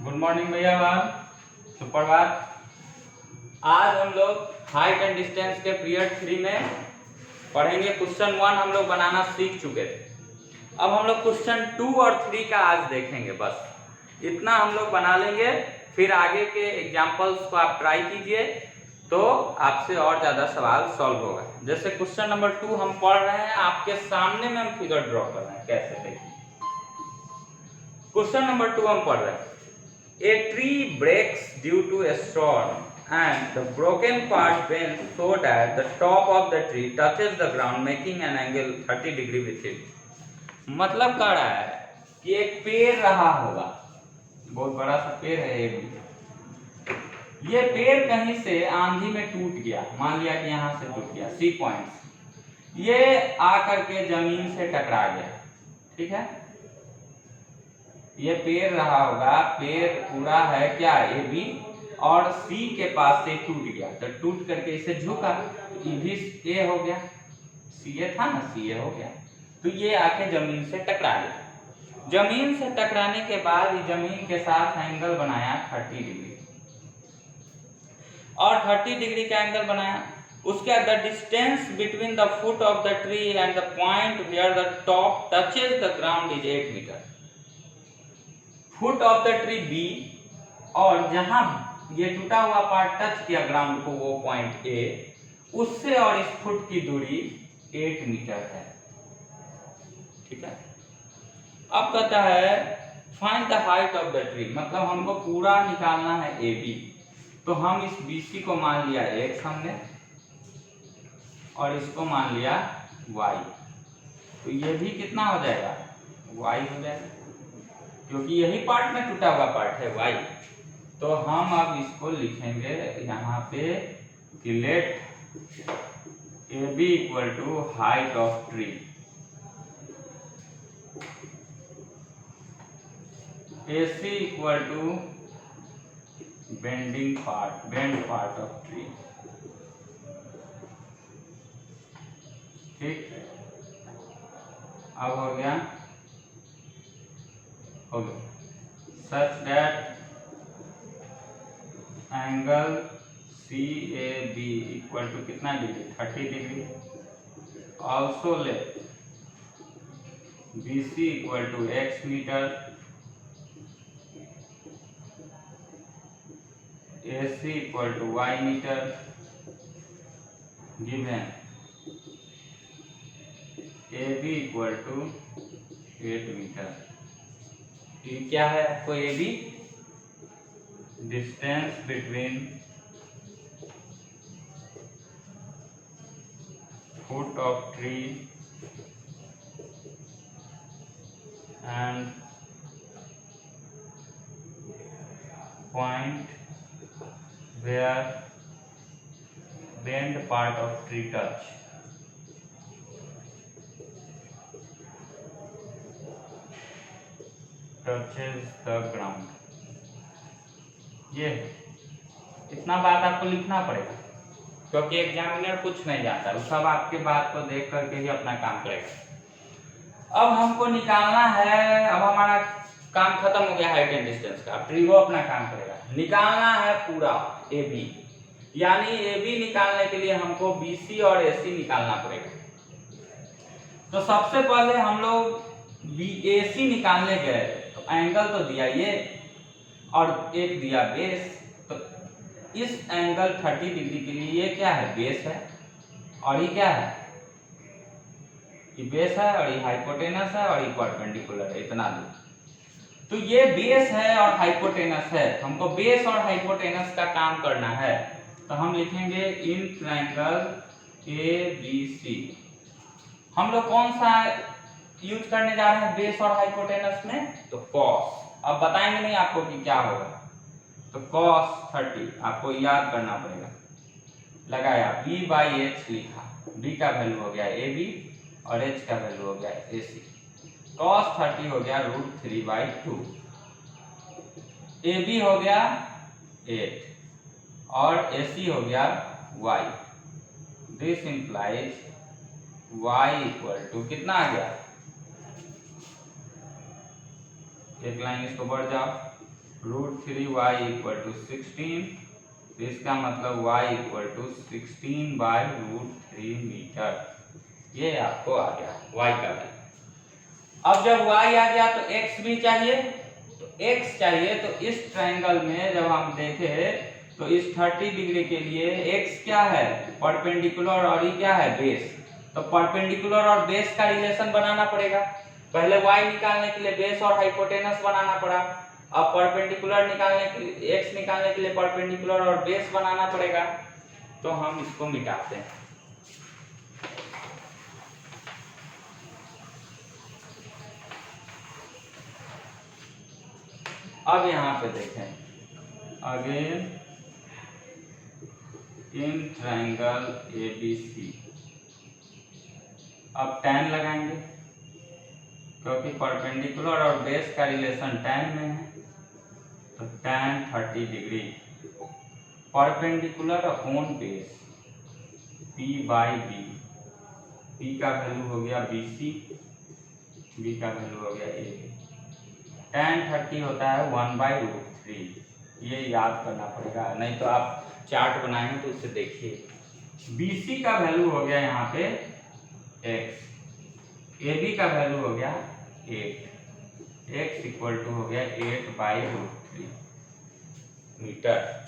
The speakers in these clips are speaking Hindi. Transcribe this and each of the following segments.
गुड मॉर्निंग भैया बाब, सुप्रभात। आज हम लोग हाइट एंड डिस्टेंस के पीरियड 3 में पढ़ेंगे। क्वेश्चन 1 हम लोग बनाना सीख चुके थे। अब हम लोग क्वेश्चन 2 और 3 का आज देखेंगे। बस इतना हम लोग बना लेंगे, फिर आगे के एग्जाम्पल्स को आप ट्राई कीजिए तो आपसे और ज़्यादा सवाल सॉल्व होगा। जैसे क्वेश्चन नंबर 2 हम पढ़ रहे हैं, आपके सामने में हम फिगर ड्रॉ कर रहे हैं। कैसे देखिए, क्वेश्चन नंबर 2 हम पढ़ रहे हैं। A tree breaks due to a storm and the broken part bends so that the top of the tree touches the ground making an angle 30 degree with it। मतलब कह रहा है कि एक पेड़ रहा होगा, बहुत बड़ा सा पेड़ है ये पेड़ कहीं से आंधी में टूट गया, मान लिया कि यहां से टूट गया सी पॉइंट, ये आकर के जमीन से टकरा गया। ठीक है, ये पेड़ रहा होगा, पेड़ पूरा है क्या ए बी, और सी के पास से टूट गया, तो टूट करके इसे झुका, ये भी ए हो गया, सी ए था ना, सी ए हो गया, तो ये आके जमीन से टकरा गया। जमीन से टकराने के बाद ये जमीन के साथ एंगल बनाया 30 डिग्री, और 30 डिग्री का एंगल बनाया। उसके बाद the distance between the foot of the tree and the point where the top touches the ground is 8 metre. Foot of the tree b, और जहां ये टूटा हुआ पार्ट टच किया ग्राउंड को, वो पॉइंट ए, उससे और इस फुट की दूरी 8 मीटर है। ठीक है, अब कहता है find the height of the tree, मतलब हमको पूरा निकालना है ए बी। तो हम इस बी सी को मान लिया x हमने, और इसको मान लिया y, तो ये भी कितना हो जाएगा, y हो जाएगा, क्योंकि यही पार्ट में टूटा हुआ पार्ट है y। तो हम अब इसको लिखेंगे यहाँ पे कि let A B equal to height of tree, A C equal to bend part of tree. ठीक, अब हो गया such that angle C A B equal to कितना degree, 30 degree. Also let B C equal to x metre, A C equal to y metre, given A B equal to 8 metre. ये क्या है आपको, A B distance between foot of tree and point where bend part of tree touch. Touches the ground. ये इतना बात आपको लिखना पड़ेगा, क्योंकि एग्जामिनर कुछ नहीं जानता, वो सब आपके बात को देख करके ही अपना काम करेगा। अब हमको निकालना है, अब हमारा काम खत्म हो गया हाइट एंड डिस्टेंस का, अब ट्री वो अपना काम करेगा। निकालना है पूरा ए बी, यानी ए बी निकालने के लिए हमको बी सी और ए सी निकालना पड़ेगा। तो सबसे पहले हम लोग बी ए सी निकालने गए, तो एंगल तो दिया ये और एक दिया बेस, तो इस एंगल 30 डिग्री के लिए ये क्या है, बेस है, और ये क्या है, ये बेस है, और ये हाइपोटेनस है, और ये परपेंडिकुलर है, इतना दूर। तो ये बेस है और हाइपोटेनस है, हमको बेस और हाइपोटेनस का काम करना है। तो हम लिखेंगे in triangle A B C. हम लोग कौन सा यूज करने जा रहे हैं बेस और हाइपोटेनस में, तो कॉस। अब बताएंगे नहीं आपको कि क्या होगा, तो cos 30 आपको याद करना पड़ेगा। लगाया b बाई एच लिखा, b का वैल्यू हो गया ए बी और h का वैल्यू हो गया ए सी। cos 30 हो गया √3/2, ए बी हो गया 8 और ए सी हो गया y। This implies y equal to कितना आ गया, एक लाइन इसको बढ़ जाओ, √3y इक्वल टू 16, तो इसका मतलब y इक्वल टू 16/√3 मीटर। ये आपको आ गया y का वैल्यू। अब जब y आ गया तो x भी चाहिए, तो x चाहिए तो इस ट्रायंगल में जब हम देखें तो इस 30 डिग्री के लिए x क्या है, परपेंडिकुलर, और ये क्या है, बेस। तो परपेंडिकुलर और बेस का रिलेशन बनाना पड़ेगा। पहले y निकालने के लिए बेस और हाइपोटेनस बनाना पड़ा, अब परपेंडिकुलर निकालने के लिए, x निकालने के लिए परपेंडिकुलर और बेस बनाना पड़ेगा। तो हम इसको मिटाते हैं। अब यहाँ पे देखें, अगेन इन ट्रायंगल ABC, अब tan लगाएंगे क्योंकि परपेंडिकुलर और बेस का रिलेशन tan में है, तो tan 30 degree perpendicular upon base P/B, P का वैल्यू हो गया BC, B का वैल्यू हो गया AB। tan 30 होता है 1/√3, ये याद करना पड़ेगा, नहीं तो आप चार्ट बनाएंगे तो उससे देखिए। BC का वैल्यू हो गया यहाँ पे x, AB का वैल्यू हो गया 8, x इक्वल टू हो गया 8/√3 मीटर।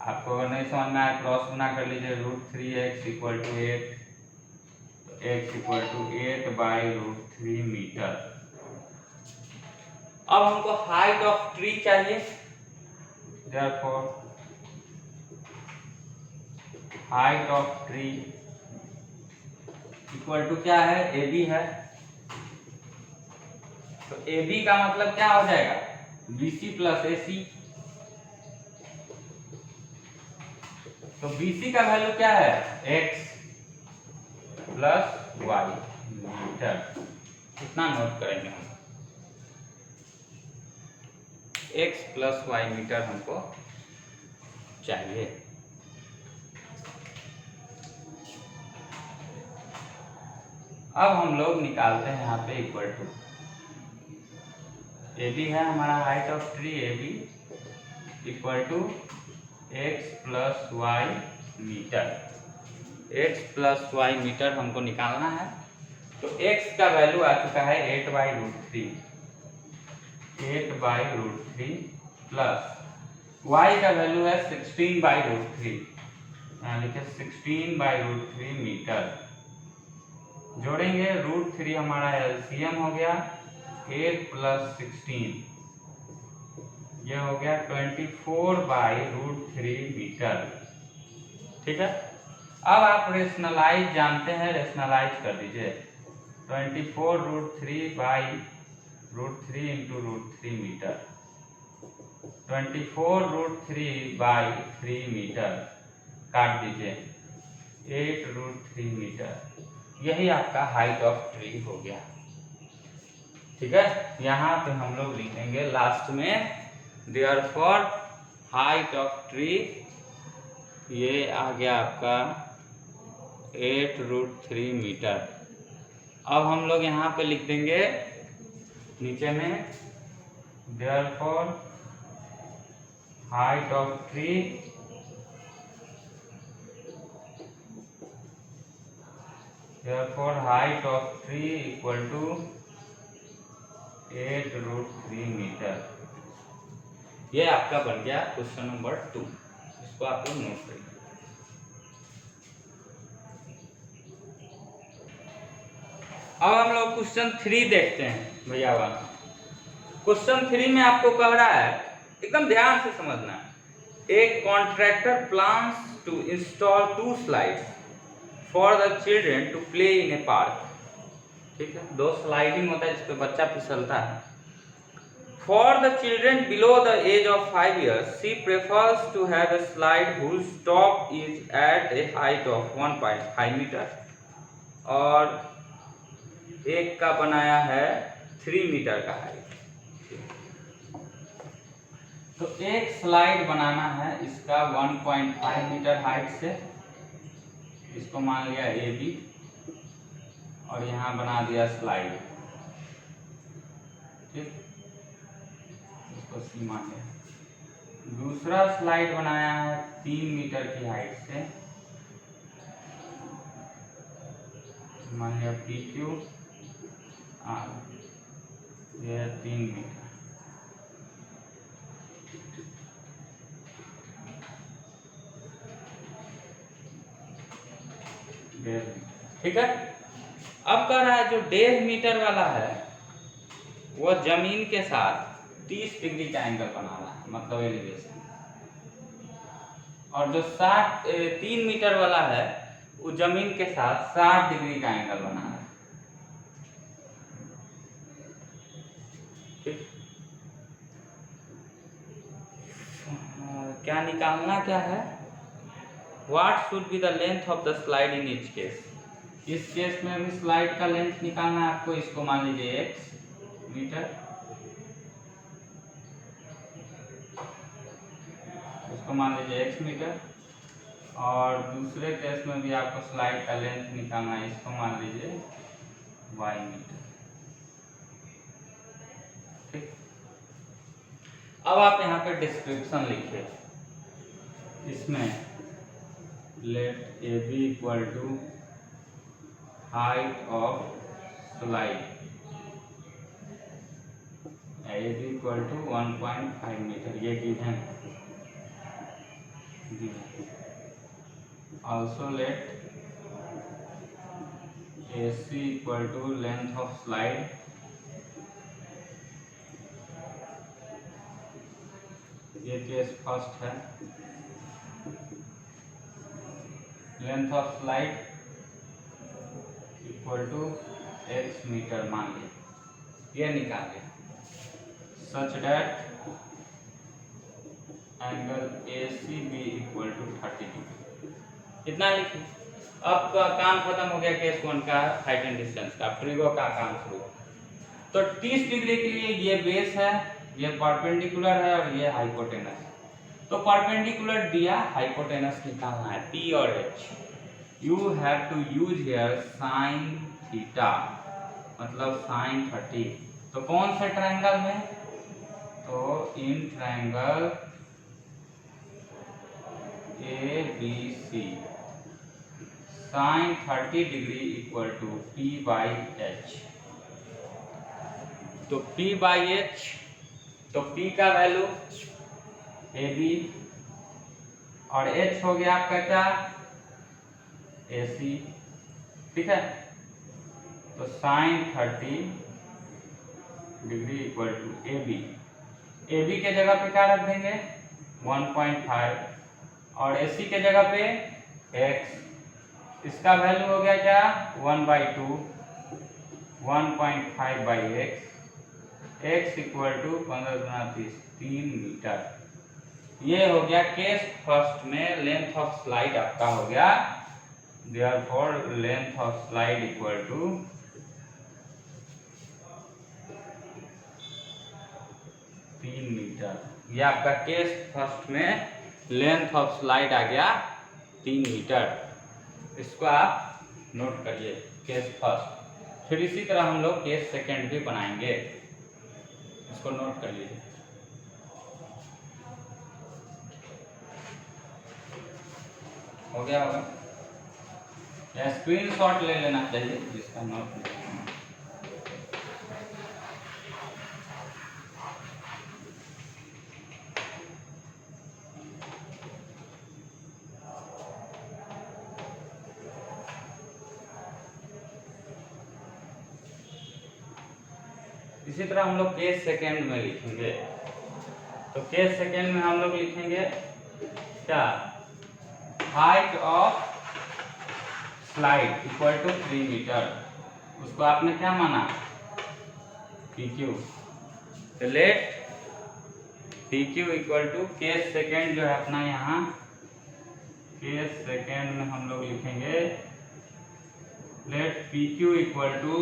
आपको अगर नहीं समझ में आए क्रॉस गुना कर लीजिए, √3x इक्वल टू 8, तो x इक्वल टू 8/√3 मीटर। अब हमको हाइट ऑफ ट्री चाहिए, therefore height of tree equal to क्या है, AB है, तो AB का मतलब क्या हो जाएगा, BC प्लस AC। तो BC का वैल्यू क्या है, x प्लस y मीटर। इतना नोट करेंगे हम, x प्लस y मीटर हमको चाहिए। अब हम लोग निकालते हैं यहाँ पे इक्वल टू, AB है हमारा height of tree, AB equal to x plus y metre. x plus y metre हमको निकालना है, तो x का वैल्यू आ चुका है 8/√3 प्लस y का वैल्यू है 16/√3, यहाँ लिखे 16/√3 मीटर। जोड़ेंगे, √3 हमारा LCM हो गया, 8 प्लस 16 ये हो गया 24/√3 मीटर। ठीक है, अब आप रेशनलाइज जानते हैं, रेशनलाइज कर दीजिए। 24√3/√3 इंटू √3 मीटर, 24√3/3 मीटर काट दीजिए, 8√3 मीटर। यही आपका हाइट ऑफ ट्री हो गया। ठीक है, यहाँ पे हम लोग लिखेंगे लास्ट में, देयरफॉर हाइट ऑफ ट्री, ये आ गया आपका 8√3 मीटर। अब हम लोग यहाँ पे लिख देंगे नीचे में, therefore height of tree equal to 8√3 metre. ये आपका बन गया क्वेश्चन नंबर 2, इसको आप लोग नोट करिए। अब हम लोग क्वेश्चन 3 देखते हैं भैया वाला। क्वेश्चन 3 में आपको कह रहा है, एकदम ध्यान से समझना है, एक contractor plans to install 2 slides for the children to play in a park. ठीक है, 2 स्लाइडिंग होता है जिस पे बच्चा फिसलता है। For the children below the age of 5 years, she prefers to have a slide whose top is at a height of 1.5 metre, और एक का बनाया है 3 मीटर का हाइट। तो एक स्लाइड बनाना है इसका 1.5 मीटर हाइट से, इसको मान लिया AB, और यहाँ बना दिया स्लाइड। ठीक, इसको C मान लिया। दूसरा स्लाइड बनाया है 3 मीटर की हाइट से, मान लिया पी क्यू आर, ये 3 मीटर। ठीक है। अब कह रहा है जो 1.5 मीटर वाला है वो जमीन के साथ 30 डिग्री का एंगल बना रहा है, मतलब एलिवेशन। और जो 3 मीटर वाला है वो जमीन के साथ 60 डिग्री का एंगल बना रहा है। ठीक। क्या निकालना क्या है? What should be the length of the slide in each case. इस केस में भी स्लाइड का लेंथ निकालना है आपको। इसको मान लीजिए x मीटर, इसको मान लीजिए x मीटर, और दूसरे केस में भी आपको स्लाइड का लेंथ निकालना है, इसको मान लीजिए y मीटर। ठीक। अब आप यहाँ पे डिस्क्रिप्शन लिखिए। इसमें let A B equal to height of slide, A B equal to 1.5 metre, ये given. Also let AC equal to length of slide, ये केस फर्स्ट है। Length of slide equal to x metre मान लिया, ये निकाल लिया। Such that angle ACB equal to 30 degree, इतना लिखिए। अब काम खत्म हो गया केस 1 का, हाइट एंड डिस्टेंस का। ट्रिगो का काम शुरू। तो 30 डिग्री के लिए ये बेस है, ये परपेंडिकुलर है और ये हाइपोटेनस। तो परपेंडिकुलर दिया, हाइपोटेनस निकालना है P और H। You have to use here sine theta, मतलब साइन 30। तो कौन से ट्रायंगल में? तो in triangle ABC sine 30 degree equal to P by H। तो P बाई H, तो P का वैल्यू AB और H हो गया आपका क्या? AC। ठीक है। तो sine 30 degree equal to AB। AB के जगह पे क्या रख देंगे? 1.5, और AC के जगह पे X। इसका वैल्यू हो गया क्या? 1/2, 1.5 by X, X equal to 15 गुना 30, 3 मीटर। ये हो गया केस फर्स्ट में लेंथ ऑफ स्लाइड आपका हो गया। Therefore length of slide equal to 3 metre. ये आपका केस फर्स्ट में लेंथ ऑफ स्लाइड आ गया 3 मीटर। इसको आप नोट करिए, केस फर्स्ट। फिर इसी तरह हम लोग केस सेकेंड भी बनाएंगे, इसको नोट कर लीजिए। हो गया होगा, या स्क्रीनशॉट ले लेना चाहिए जिसका नोट नहीं। इसी तरह हम लोग केस सेकेंड में लिखेंगे। तो केस सेकेंड में हम लोग लिखेंगे क्या? Height of slide equal to 3 metre. उसको आपने क्या माना? PQ। तो let PQ equal to case second जो है अपना यहाँ, केस सेकेंड में हम लोग लिखेंगे let PQ equal to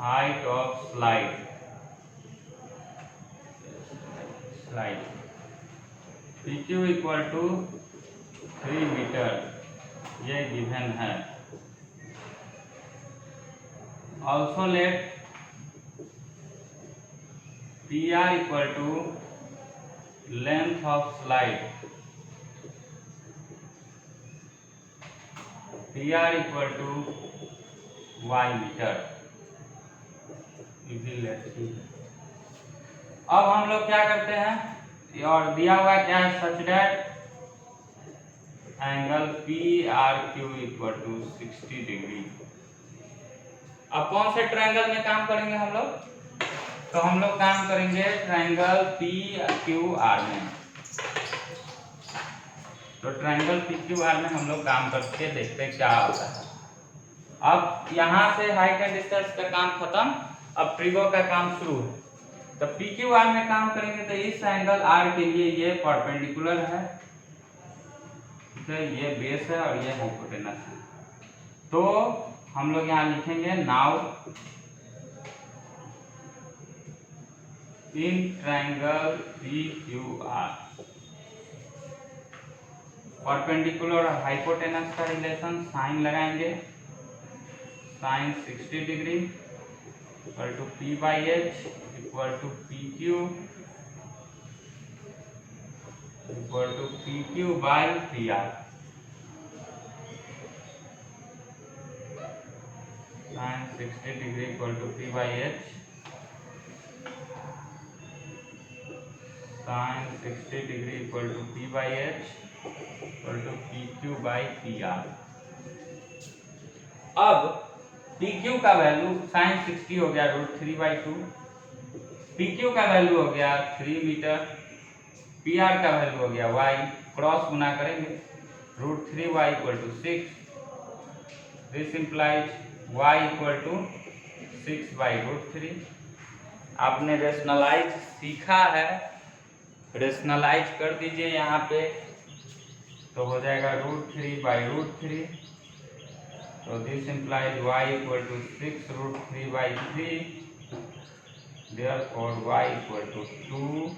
height of slide, PQ equal to 3 metre, ये गिवन है। Also let PR equal to length of slide PR equal to y metre. अब हम लोग क्या करते हैं, और दिया हुआ क्या है, such that angle PRQ equal to 60 degree. अब कौन से ट्रायंगल में काम करेंगे हम लोग, तो हम लोग काम करेंगे ट्रायंगल PQR में। तो ट्रायंगल PQR में हम लोग काम करके देखते हैं क्या होता है। अब यहाँ से हाइट एंड डिस्टेंस का काम खत्म, अब ट्रिगो का काम शुरू है। तो PQR में काम करेंगे तो इस एंगल R के लिए ये परपेंडिकुलर है, ठीक है, ये बेस है और ये हाइपोटेनस है। तो हम लोग यहाँ लिखेंगे now in triangle PQR perpendicular और हाइपोटेनस का रिलेशन साइन लगाएंगे, sine 60 degree equal to P/H equal to PQ equal to PQ by PR। Sine 60 degree equal to P/H sine 60 degree equal to P/H equal to PQ by PR। अब PQ का वैल्यू साइन 60 हो गया √3/2, PQ का वैल्यू हो गया 3 मीटर, PR का वैल्यू हो गया y, क्रॉस गुना करेंगे √3y equal to 6, this implies y equal to 6/√3। आपने रेशनलाइज सीखा है, रेशनलाइज कर दीजिए यहाँ पे, तो हो जाएगा √3/√3। तो this implies y equal to 6√3/3, therefore y equal to 2,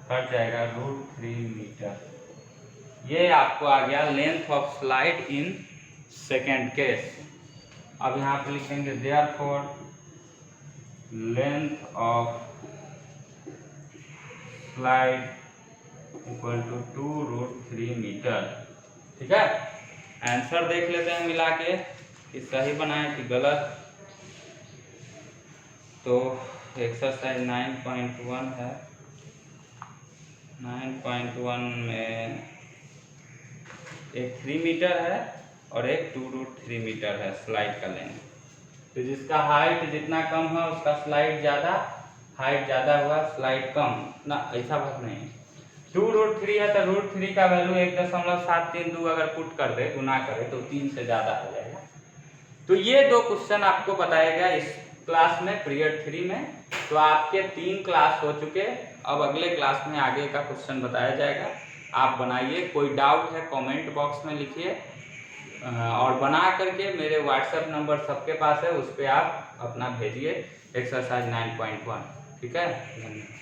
cut जाएगा √3 मीटर। ये आपको आ गया length of slide in second case. अब यहाँ पे लिखेंगे therefore length of slide equal to 2√3 metre. ठीक है, आंसर देख लेते हैं मिला के कि सही बनाए कि गलत। तो एक्सरसाइज 9.1 है, 9.1 में एक 3 मीटर है और एक 2√3 मीटर है स्लाइड का लेंथ। तो जिसका हाइट जितना कम है उसका स्लाइड ज़्यादा, हाइट ज़्यादा हुआ स्लाइड कम ना, ऐसा बात नहीं। 2√3 है तो √3 का वैल्यू 1.732 अगर पुट कर दे, गुना करे तो 3 से ज़्यादा हो जाएगा। तो ये 2 क्वेश्चन आपको बताया गया इस क्लास में, पीरियड 3 में। तो आपके 3 क्लास हो चुके, अब अगले क्लास में आगे का क्वेश्चन बताया जाएगा। आप बनाइए, कोई डाउट है कमेंट बॉक्स में लिखिए, और बना करके मेरे व्हाट्सएप नंबर सबके पास है, उस पर आप अपना भेजिए एक्सरसाइज 9.1। ठीक है, धन्यवाद।